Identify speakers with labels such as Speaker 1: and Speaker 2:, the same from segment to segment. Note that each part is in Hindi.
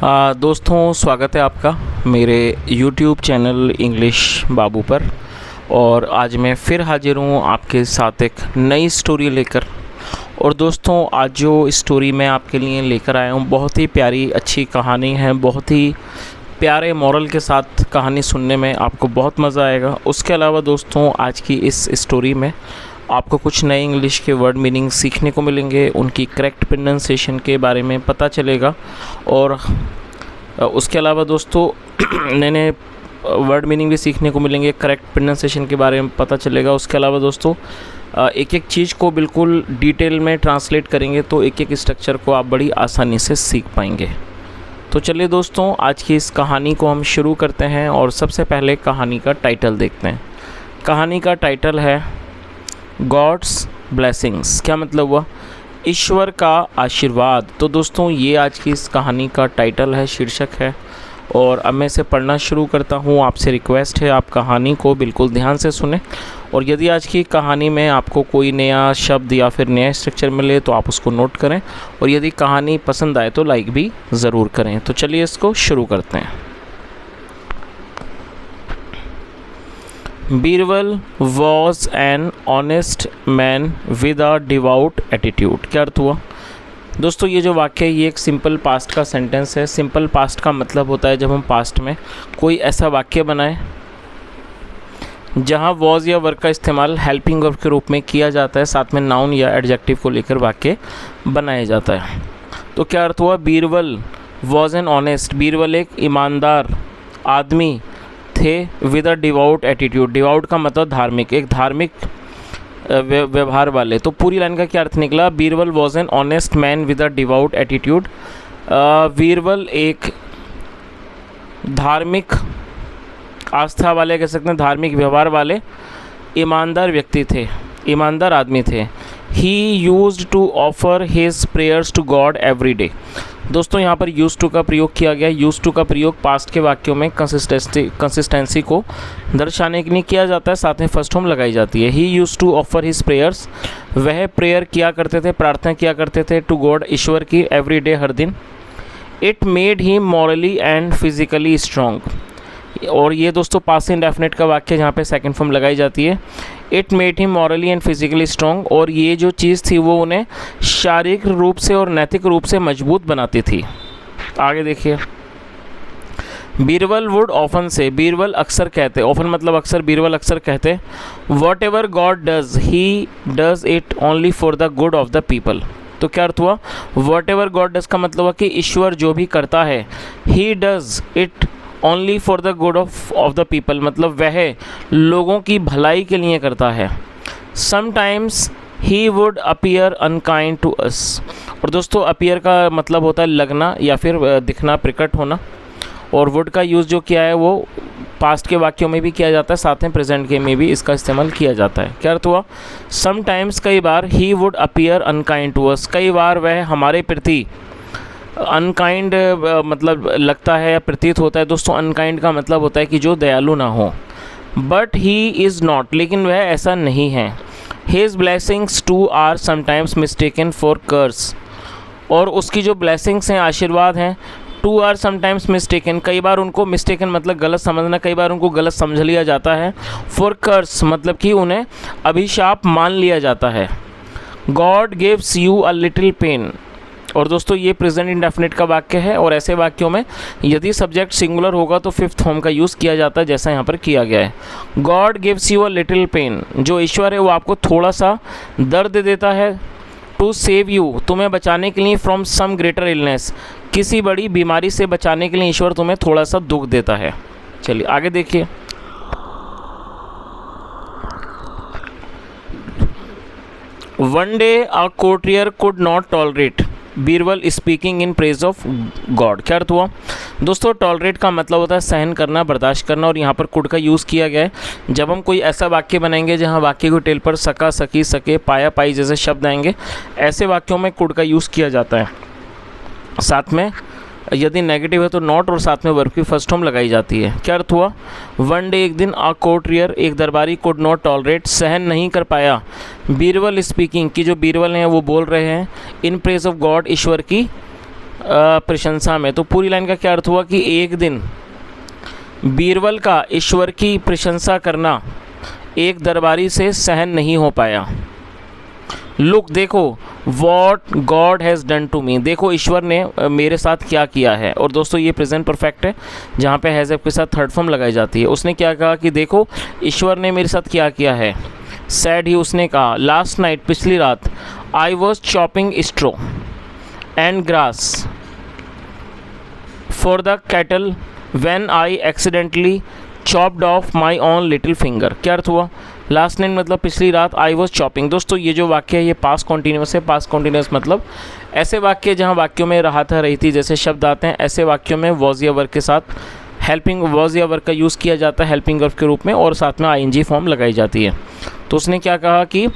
Speaker 1: दोस्तों, स्वागत है आपका मेरे YouTube चैनल इंग्लिश बाबू पर। और आज मैं फिर हाजिर हूँ आपके साथ एक नई स्टोरी लेकर। और दोस्तों, आज जो स्टोरी मैं आपके लिए लेकर आया हूँ बहुत ही प्यारी अच्छी कहानी है। बहुत ही प्यारे मॉरल के साथ कहानी सुनने में आपको बहुत मज़ा आएगा। उसके अलावा दोस्तों, आज की इस स्टोरी में आपको कुछ नए इंग्लिश के वर्ड मीनिंग सीखने को मिलेंगे, उनकी करेक्ट प्रोनाउंसिएशन के बारे में पता चलेगा। और उसके अलावा दोस्तों नए नए वर्ड मीनिंग भी सीखने को मिलेंगे, करेक्ट प्रोनाउंसिएशन के बारे में पता चलेगा। उसके अलावा दोस्तों एक एक चीज़ को बिल्कुल डिटेल में ट्रांसलेट करेंगे तो एक एक स्ट्रक्चर को आप बड़ी आसानी से सीख पाएंगे। तो चलिए दोस्तों, आज की इस कहानी को हम शुरू करते हैं। और सबसे पहले कहानी का टाइटल देखते हैं। कहानी का टाइटल है गॉड्स ब्लेसिंग्स। क्या मतलब हुआ? ईश्वर का आशीर्वाद। तो दोस्तों, ये आज की इस कहानी का टाइटल है, शीर्षक है। और अब मैं इसे पढ़ना शुरू करता हूँ। आपसे रिक्वेस्ट है आप कहानी को बिल्कुल ध्यान से सुने। और यदि आज की कहानी में आपको कोई नया शब्द या फिर नया स्ट्रक्चर मिले तो आप उसको नोट करें। और यदि कहानी पसंद आए तो लाइक भी ज़रूर करें। तो चलिए इसको शुरू करते हैं। Birbal was an honest man with a devout attitude. क्या अर्थ हुआ? दोस्तों, ये जो वाक्य है ये एक सिंपल पास्ट का सेंटेंस है। सिंपल पास्ट का मतलब होता है जब हम पास्ट में कोई ऐसा वाक्य बनाएं जहां वॉज या वर्ब का इस्तेमाल हेल्पिंग वर्ब के रूप में किया जाता है, साथ में नाउन या एडजेक्टिव को लेकर वाक्य बनाया जाता है। तो क्या अर्थ हुआ? Birbal was an honest. Birbal एक ईमानदार आदमी थे with a devout attitude. Devout का मतलब धार्मिक, एक धार्मिक व्यवहार वाले। तो पूरी लाइन का क्या अर्थ निकला? Birbal was an honest man with a devout attitude. Birbal एक धार्मिक आस्था वाले, कह सकते हैं धार्मिक व्यवहार वाले ईमानदार व्यक्ति थे, ईमानदार आदमी थे। He used to offer his prayers to God every day. दोस्तों, यहाँ पर यूज टू का प्रयोग किया गया। यूज टू का प्रयोग पास्ट के वाक्यों में कंसिस्टेंसी को दर्शाने के लिए किया जाता है, साथ में फर्स्ट फॉर्म लगाई जाती है। He used to offer his prayers, वह प्रेयर किया करते थे, प्रार्थना किया करते थे टू गॉड, ईश्वर की, एवरी डे, हर दिन। It made he morally and physically strong. और ये दोस्तों पास्ट इंडेफिनिट का वाक्य जहाँ पे सेकंड फॉर्म लगाई जाती है। It made him morally and physically strong. और ये जो चीज़ थी वो उन्हें शारीरिक रूप से और नैतिक रूप से मजबूत बनाती थी। आगे देखिए। बीरबल वुड ऑफन से, बीरबल अक्सर कहते, ऑफन मतलब अक्सर, बीरबल अक्सर कहते, what ever God does he does it only for the good of the people. तो क्या अर्थ हुआ? वॉट एवर गॉड डज का मतलब हुआ कि ईश्वर जो भी करता है, he does it only for the good of the people, मतलब वह लोगों की भलाई के लिए करता है। Sometimes he would appear unkind to us. और दोस्तों, अपीयर का मतलब होता है लगना या फिर दिखना, प्रकट होना। और वुड का यूज़ जो किया है वो पास्ट के वाक्यों में भी किया जाता है, साथ में प्रेजेंट के में भी इसका इस्तेमाल किया जाता है। क्या अर्थ हुआ? समटाइम्स, कई बार, he would appear unkind to us, कई बार वह हमारे प्रति अनकाइंड मतलब लगता है या प्रतीत होता है। दोस्तों, अनकाइंड का मतलब होता है कि जो दयालु ना हो। बट ही इज़ नॉट, लेकिन वह ऐसा नहीं है। His blessings too are sometimes mistaken for curse. और उसकी जो ब्लेसिंग्स हैं, आशीर्वाद हैं, टू आर समटाइम्स मिस्टेकन, कई बार उनको मिस्टेकन मतलब गलत समझना, कई बार उनको गलत समझ लिया जाता है। फॉर कर्स मतलब कि उन्हें अभिशाप मान लिया जाता है। God gives you a little pain. और दोस्तों, ये प्रेजेंट इंडेफिनिट का वाक्य है। और ऐसे वाक्यों में यदि सब्जेक्ट सिंगुलर होगा तो फिफ्थ फॉर्म का यूज़ किया जाता है, जैसा यहाँ पर किया गया है। God gives you a little pain, जो ईश्वर है वो आपको थोड़ा सा दर्द देता है। टू सेव यू, तुम्हें बचाने के लिए, फ्रॉम सम ग्रेटर इलनेस, किसी बड़ी बीमारी से बचाने के लिए ईश्वर तुम्हें थोड़ा सा दुख देता है। चलिए आगे देखिए। One day a courtier could not tolerate Birbal speaking in praise of God. क्या अर्थ हुआ? दोस्तों, टॉलरेट का मतलब होता है सहन करना, बर्दाश्त करना। और यहाँ पर कुड का यूज़ किया गया है जब हम कोई ऐसा वाक्य बनाएंगे जहाँ वाक्य को टेल पर सका, सकी, सके, पाया, पाई जैसे शब्द आएंगे, ऐसे वाक्यों में कुड का यूज़ किया जाता है। साथ में यदि नेगेटिव है तो नॉट, और साथ में वर्ब की फर्स्ट फॉर्म लगाई जाती है। क्या अर्थ हुआ? वन डे, एक दिन, अ कोर्टियर, एक दरबारी, कुड नॉट टॉलरेट, सहन नहीं कर पाया, बीरबल स्पीकिंग, की जो बीरबल हैं वो बोल रहे हैं, इन प्रेज ऑफ गॉड, ईश्वर की प्रशंसा में। तो पूरी लाइन का क्या अर्थ हुआ कि एक दिन बीरबल का ईश्वर की प्रशंसा करना एक दरबारी से सहन नहीं हो पाया। लुक, देखो, what God has done to me, देखो ईश्वर ने मेरे साथ क्या किया है। और दोस्तों ये प्रेजेंट परफेक्ट है जहाँ पे हैज़ के साथ थर्ड फॉर्म लगाई जाती है। उसने क्या कहा कि देखो ईश्वर ने मेरे साथ क्या किया है। सैड ही उसने कहा, लास्ट नाइट, पिछली रात, I was chopping straw and grass for the cattle when I accidentally chopped off my own little finger. क्या अर्थ हुआ? लास्ट नाइट मतलब पिछली रात, आई वॉज चॉपिंग। दोस्तों ये जो वाक्य है ये पास्ट कॉन्टीन्यूस है। पास्ट कॉन्टीन्यूस मतलब ऐसे वाक्य जहाँ वाक्यों में रहा रही थी जैसे शब्द आते हैं, ऐसे वाक्यों में वॉज या वर्ब के साथ हेल्पिंग वॉज या वर्ब का यूज़ किया जाता है हेल्पिंग वर्ब के रूप में, और साथ में आईएनजी फॉर्म लगाई जाती है। तो उसने क्या कहा कि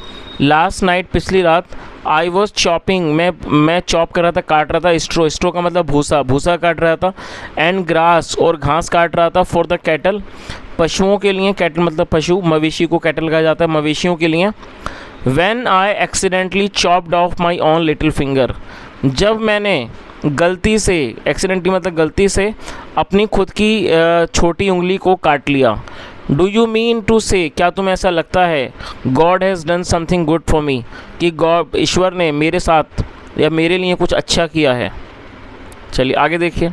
Speaker 1: लास्ट नाइट, पिछली रात, आई वॉज चॉपिंग, मैं चॉप कर रहा था, काट रहा था, स्ट्रो का मतलब भूसा काट रहा था, एंड ग्रास, और घास काट रहा था, फॉर द कैटल, पशुओं के लिए, कैटल मतलब पशु, मवेशी को कैटल कहा जाता है, मवेशियों के लिए। When I accidentally chopped off my own little finger, जब मैंने गलती से, एक्सीडेंटली मतलब गलती से, अपनी खुद की छोटी उंगली को काट लिया। डू यू मीन टू से, क्या तुम्हें ऐसा लगता है, God has done something good for me, कि गॉड, ईश्वर ने मेरे साथ या मेरे लिए कुछ अच्छा किया है। चलिए आगे देखिए।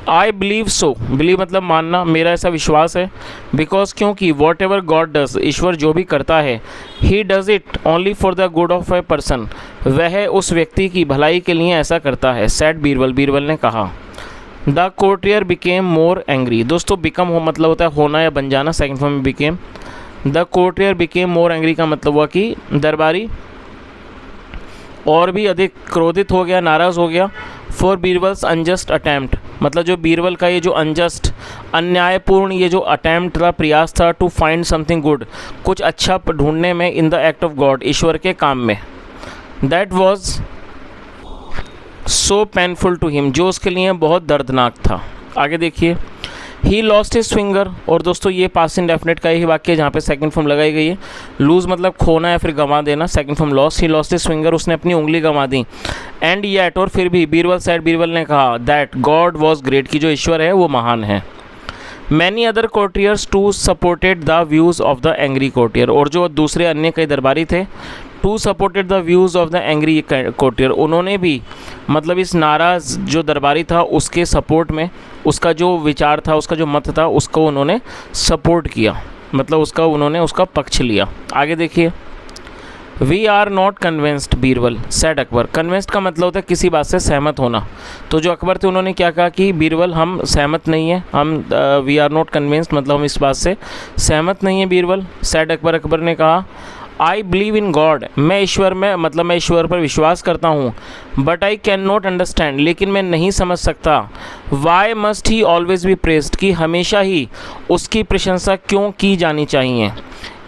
Speaker 1: आई बिलीव सो, बिलीव मतलब मानना, मेरा ऐसा विश्वास है, बिकॉज क्योंकि वॉट एवर गॉड डज, ईश्वर जो भी करता है, he does it only for the good of a person, वह उस व्यक्ति की भलाई के लिए ऐसा करता है। सैड बीरबल, बीरबल ने कहा। The courtier became more angry, दोस्तों बिकम हो मतलब होता है होना या बन जाना, सेकंड फॉर्म में became. The courtier became more angry का मतलब हुआ कि दरबारी और भी अधिक क्रोधित हो गया, नाराज़ हो गया। फॉर बीरबल्स अनजस्ट अटैम्प्ट, मतलब जो बीरबल का ये जो अनजस्ट, अन्यायपूर्ण ये जो अटैम्प्ट था, प्रयास था, टू फाइंड समथिंग गुड, कुछ अच्छा ढूंढने में, in the act of God, ईश्वर के काम में, that was so painful to him, जो उसके लिए बहुत दर्दनाक था। आगे देखिए। ही लॉस्ट हिज फिंगर, और दोस्तों ये पास्ट इंडेफिनिट का ही वाक्य है जहाँ पे सेकंड फॉर्म लगाई गई है। लूज़ मतलब खोना या फिर गंवा देना, second form lost. He lost his finger, उसने अपनी उंगली गंवा दी। एंड येट, और फिर भी, बीरबल सैड, बीरबल ने कहा, दैट गॉड वॉज ग्रेट, की जो ईश्वर है वो महान है। Many other courtiers too supported the views of the angry courtier, और जो दूसरे अन्य कई दरबारी थे, too supported the views of the angry courtier, उन्होंने भी मतलब इस नाराज़ जो दरबारी था उसके सपोर्ट में, उसका जो विचार था, उसका जो मत था, उसको उन्होंने सपोर्ट किया, मतलब उन्होंने उसका पक्ष लिया। आगे देखिए। We are not convinced Birbal, said Akbar. Convinced का मतलब होता है किसी बात से सहमत होना। तो जो अकबर थे उन्होंने क्या कहा कि बीरबल हम सहमत नहीं हैं, हम वी आर नॉट कन्विंस्ड मतलब हम इस बात से सहमत नहीं हैं बीरबल। सैड अकबर, अकबर ने कहा, आई बिलीव इन गॉड, मैं ईश्वर में मतलब मैं ईश्वर पर विश्वास करता हूँ, but I can not understand, लेकिन मैं नहीं समझ सकता, why must he always be praised, कि हमेशा ही उसकी प्रशंसा क्यों की जानी चाहिए।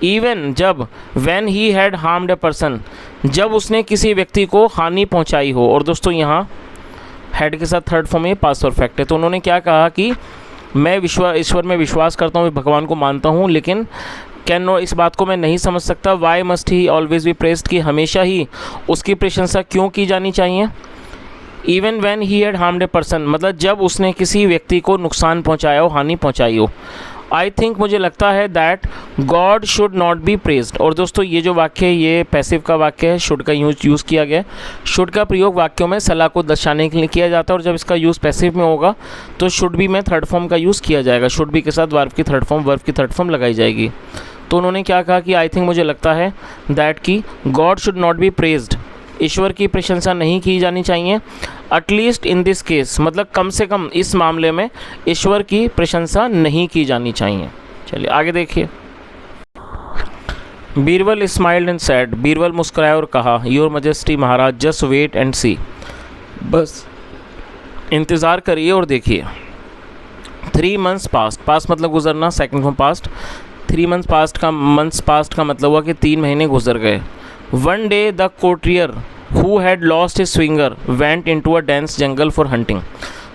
Speaker 1: इवन जब, when he had harmed a person, जब उसने किसी व्यक्ति को हानि पहुँचाई हो। और दोस्तों यहाँ हैड के साथ थर्ड फॉर्म में पास्ट परफेक्ट है। तो उन्होंने क्या कहा कि मैं ईश्वर में विश्वास करता हूँ, भगवान को मानता हूँ, लेकिन कैन नो, इस बात को मैं नहीं समझ सकता, why must he always be praised, कि हमेशा ही उसकी प्रशंसा क्यों की जानी चाहिए। Even when he had harmed a person, मतलब जब उसने किसी व्यक्ति को नुकसान पहुंचाया हो, हानि पहुंचाई हो। आई थिंक, मुझे लगता है, that God should not be praised. और दोस्तों ये जो वाक्य है ये पैसिव का वाक्य है, शुड का यूज़ किया गया है। शुड का प्रयोग वाक्यों में सलाह को दर्शाने के लिए किया जाता है, और जब इसका यूज़ पैसिव में होगा तो शुड बी में थर्ड फॉर्म का यूज़ किया जाएगा। शुड बी के साथ वर्ब की थर्ड फॉर्म लगाई जाएगी। तो उन्होंने क्या कहा कि आई थिंक, मुझे लगता है, दैट कि God should not be praised, ईश्वर की प्रशंसा नहीं की जानी चाहिए। एटलीस्ट इन दिस केस, मतलब कम से कम इस मामले में ईश्वर की प्रशंसा नहीं की जानी चाहिए। चलिए आगे देखिए। Birbal smiled and said, Birbal मुस्कुराया और कहा, योर मजेस्टी महाराज, जस्ट वेट एंड सी, बस इंतज़ार करिए और देखिए। 3 months पास्ट, पास्ट मतलब गुजरना, second form past. 3 months past का मतलब हुआ कि 3 महीने गुजर गए। One day the courtier who had lost his finger went into a dense jungle for hunting.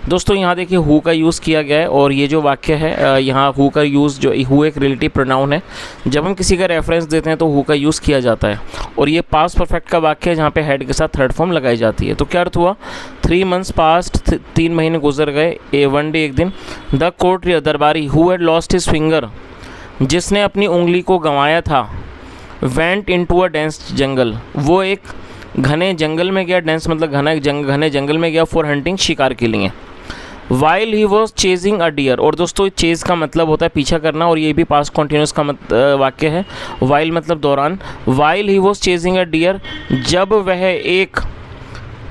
Speaker 1: दोस्तों यहाँ देखिए हु का यूज़ किया गया है और ये जो वाक्य है यहाँ हु का यूज़ जो हु एक रिलेटिव प्रोनाउन है। जब हम किसी का रेफरेंस देते हैं तो हु का यूज़ किया जाता है और ये पास्ट परफेक्ट का वाक्य है जहाँ पे हेड के साथ थर्ड फॉर्म लगाई जाती है। तो क्या अर्थ हुआ, 3 months पास्ट, 3 महीने गुजर गए, वन डे एक दिन, द कोर्टियर दरबारी who had lost his finger जिसने अपनी उंगली को गंवाया था, वेंट इनटू अ डेंस जंगल वो एक घने जंगल में गया, डेंस मतलब घने जंगल में गया, फॉर हंटिंग शिकार के लिए। While he was chasing a deer, और दोस्तों चेज का मतलब होता है पीछा करना और ये भी पास्ट कॉन्टिन्यूस का वाक्य है। वाइल मतलब दौरान, while he was chasing a deer जब वह एक,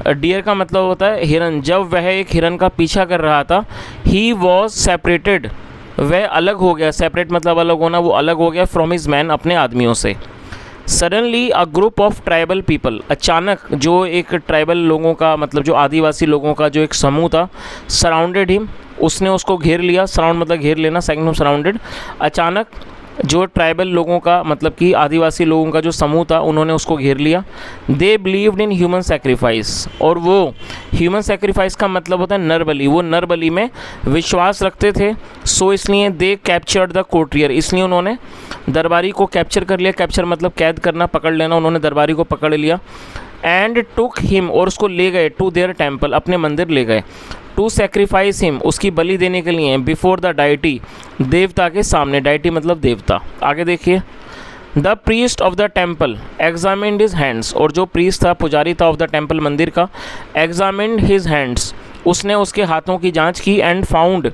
Speaker 1: डियर का मतलब होता है हिरन, जब वह एक हिरन का पीछा कर रहा था, ही वॉज सेपरेटेड वह अलग हो गया, सेपरेट मतलब अलग होना, वो अलग हो गया, फ्रॉम हिज मैन अपने आदमियों से। Suddenly a group of tribal people, अचानक जो एक ट्राइबल लोगों का मतलब जो आदिवासी लोगों का जो एक समूह था, सराउंडेड हिम उसने उसको घेर लिया, सराउंड मतलब घेर लेना, सेकंड ऑफ सराउंडेड, अचानक जो ट्राइबल लोगों का मतलब कि आदिवासी लोगों का जो समूह था उन्होंने उसको घेर लिया। They believed in human sacrifice, और वो ह्यूमन सेक्रीफाइस का मतलब होता है नर बलि, वो नर बलि में विश्वास रखते थे। सो इसलिए दे कैप्चर्ड द कोर्टियर, इसलिए उन्होंने दरबारी को कैप्चर कर लिया, कैप्चर मतलब कैद करना, पकड़ लेना, उन्होंने दरबारी को पकड़ लिया। एंड टुक हिम, और उसको ले गए, टू देयर टेम्पल, अपने मंदिर ले गए, टू सेक्रीफाइस हिम, उसकी बलि देने के लिए, बिफोर द डाइटी, देवता के सामने, डाइटी मतलब देवता। आगे देखिए, the priest of the temple examined his hands, और जो प्रीस्ट था, पुजारी था ऑफ द टेम्पल मंदिर का, एग्जामिन्ड हिज हैंड्स, उसने उसके हाथों की जांच की, एंड फाउंड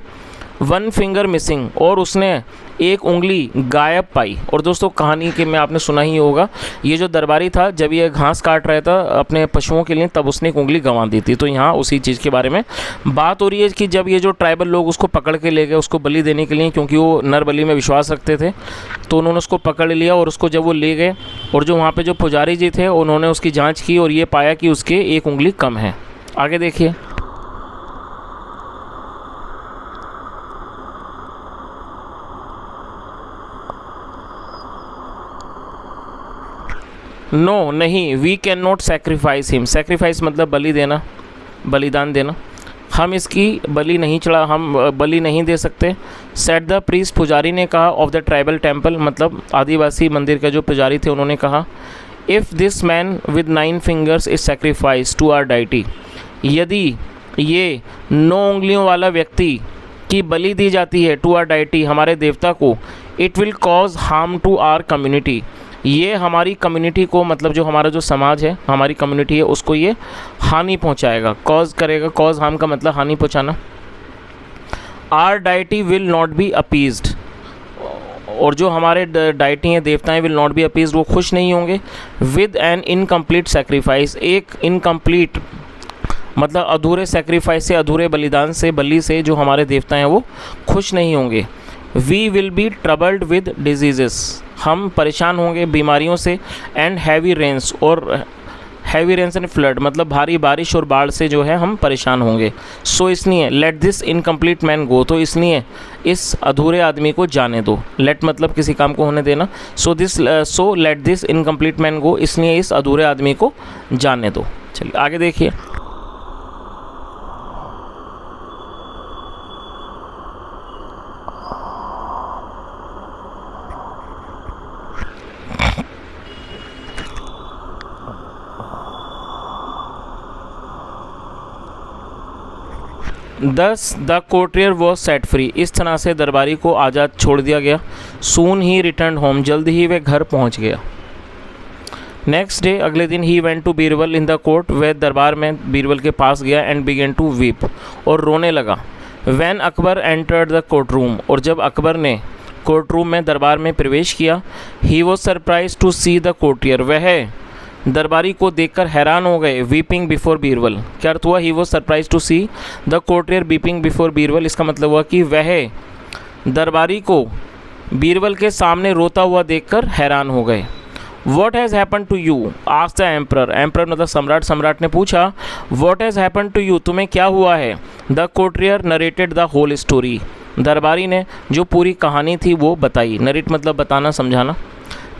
Speaker 1: 1 फिंगर मिसिंग, और उसने एक उंगली गायब पाई। और दोस्तों कहानी के में आपने सुना ही होगा, ये जो दरबारी था जब ये घास काट रहा था अपने पशुओं के लिए तब उसने एक उंगली गंवा दी थी। तो यहाँ उसी चीज़ के बारे में बात हो रही है कि जब ये जो ट्राइबल लोग उसको पकड़ के ले गए उसको बलि देने के लिए, क्योंकि वो नर बलि में विश्वास रखते थे, तो उन्होंने उसको पकड़ लिया और उसको जब वो ले गए और जो वहाँ पर जो पुजारी जी थे उन्होंने उसकी जाँच की और ये पाया कि उसके एक उंगली कम है। आगे देखिए, नो नहीं, we can not sacrifice him, sacrifice मतलब बलि देना, बलिदान देना, हम इसकी बलि नहीं चढ़ा, हम बलि नहीं दे सकते। सेट द प्रीस्ट, पुजारी ने कहा, ऑफ द ट्राइबल टेम्पल मतलब आदिवासी मंदिर के जो पुजारी थे उन्होंने कहा, if this man with 9 fingers is sacrifice to our deity, यदि ये 9 उंगलियों वाला व्यक्ति की बलि दी जाती है टू आवर डाइटी, हमारे देवता को, it will cause harm to our community, ये हमारी कम्युनिटी को मतलब जो हमारा जो समाज है, हमारी कम्युनिटी है, उसको ये हानि पहुंचाएगा, कॉज करेगा, कॉज हार्म का मतलब हानि पहुंचाना। Our deity will not be appeased, और जो हमारे डाइटी हैं, देवताएं, विल नॉट बी अपीज्ड, वो खुश नहीं होंगे। विद एन इनकम्प्लीट सेक्रीफाइस, एक इनकम्प्लीट मतलब अधूरे सेक्रीफाइस से, अधूरे बलिदान से, बलि से जो हमारे देवता हैं वो खुश नहीं होंगे। We will be troubled with diseases, हम परेशान होंगे बीमारियों से। एंड हैवी रेंस, और हैवी रेंस एंड फ्लड मतलब भारी बारिश और बाढ़ से जो है हम परेशान होंगे। सो इसलिए लेट दिस इनकम्प्लीट मैन गो, तो इसलिए इस अधूरे आदमी को जाने दो। लेट मतलब किसी काम को होने देना, so let this incomplete man गो, इसलिए इस अधूरे आदमी को जाने दो। चलिए आगे देखिए, दस the courtier was set free, इस तरह से दरबारी को आज़ाद छोड़ दिया गया। सून ही रिटर्न होम, जल्द ही वह घर पहुंच गया। नेक्स्ट डे, अगले दिन, he went to Birbal in the court, वह दरबार में बीरबल के पास गया। एंड बिगेन टू वीप, और रोने लगा। When Akbar entered the court room, और जब अकबर ने कोर्ट रूम में दरबार में प्रवेश किया। He was surprise to see the courtier, वह दरबारी को देखकर हैरान हो गए। वीपिंग बिफोर बीरबल, क्या अर्थ हुआ, he was surprise to see the courtier weeping before Birbal, इसका मतलब हुआ कि वह दरबारी को बीरबल के सामने रोता हुआ देखकर हैरान हो गए। What has happen to you, asked the emperor, emperor मतलब सम्राट, सम्राट ने पूछा what has happen to you, तुम्हें क्या हुआ है। The courtier narrated the whole story, दरबारी ने जो पूरी कहानी थी वो बताई। नरेट मतलब बताना, समझाना।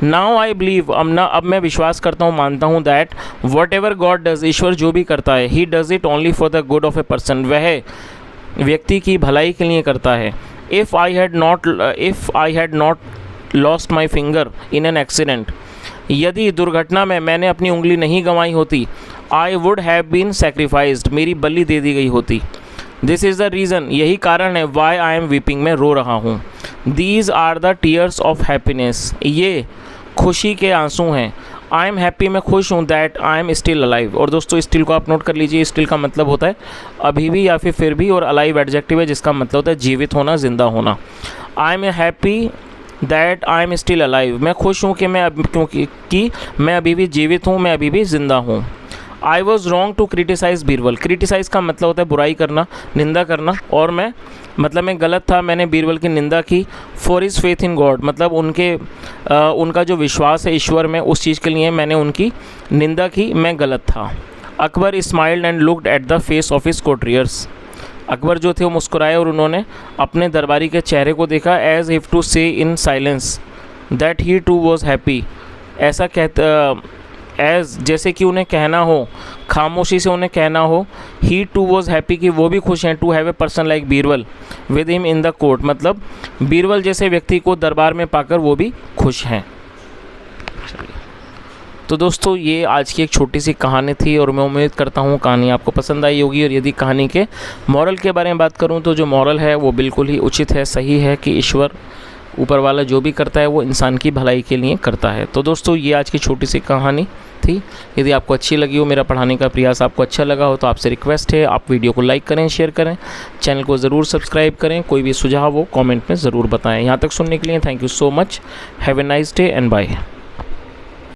Speaker 1: नाउ आई बिलीव, अब मैं विश्वास करता हूँ, मानता हूँ, that whatever God does, ईश्वर जो भी करता है, he does it only for the good of a person, वह व्यक्ति की भलाई के लिए करता है। If I had not lost my finger in an accident, यदि दुर्घटना में मैंने अपनी उंगली नहीं गंवाई होती, I would have been sacrificed, मेरी बलि दे दी गई होती। दिस इज़ द रीज़न, यही कारण है, वाई आई एम वीपिंग, मैं रो रहा हूँ। These are the tears of happiness, ये खुशी के आंसू हैं। आई एम हैप्पी, मैं खुश हूँ, that I am still alive. और दोस्तों स्टिल को आप नोट कर लीजिए, स्टिल का मतलब होता है अभी भी या फिर भी, और अलाइव एडजेक्टिव है जिसका मतलब होता है जीवित होना, जिंदा होना। I am happy that I am still alive, मैं खुश हूँ कि मैं अभी भी जीवित हूँ, मैं अभी भी ज़िंदा हूँ। I was wrong to criticise Birbal, criticise का मतलब होता है बुराई करना, निंदा करना, और मैं गलत था, मैंने बीरबल की निंदा की। For his faith in God, मतलब उनका जो विश्वास है ईश्वर में, उस चीज़ के लिए मैंने उनकी निंदा की, मैं गलत था। Akbar smiled and looked at the face of his courtiers, Akbar जो थे वो मुस्कुराए और उन्होंने अपने दरबारी के चेहरे को देखा। As if to say in silence that he too was happy, ऐसा एज जैसे कि उन्हें कहना हो, खामोशी से उन्हें कहना हो, ही टू वॉज हैप्पी कि वो भी खुश हैं, to have a person like Birbal with him in the court, मतलब बीरबल जैसे व्यक्ति को दरबार में पाकर वो भी खुश हैं। तो दोस्तों ये आज की एक छोटी सी कहानी थी और मैं उम्मीद करता हूँ कहानी आपको पसंद आई होगी। और यदि कहानी के मॉरल के बारे में बात करूँ तो जो मॉरल है वो बिल्कुल ही उचित है, सही है कि ईश्वर ऊपर वाला जो भी करता है वो इंसान की भलाई के लिए करता है। तो दोस्तों ये आज की छोटी सी कहानी थी। यदि आपको अच्छी लगी हो, मेरा पढ़ाने का प्रयास आपको अच्छा लगा हो, तो आपसे रिक्वेस्ट है आप वीडियो को लाइक करें, शेयर करें, चैनल को ज़रूर सब्सक्राइब करें। कोई भी सुझाव हो कमेंट में ज़रूर बताएं। यहाँ तक सुनने के लिए thank you so much. Have a nice day and bye.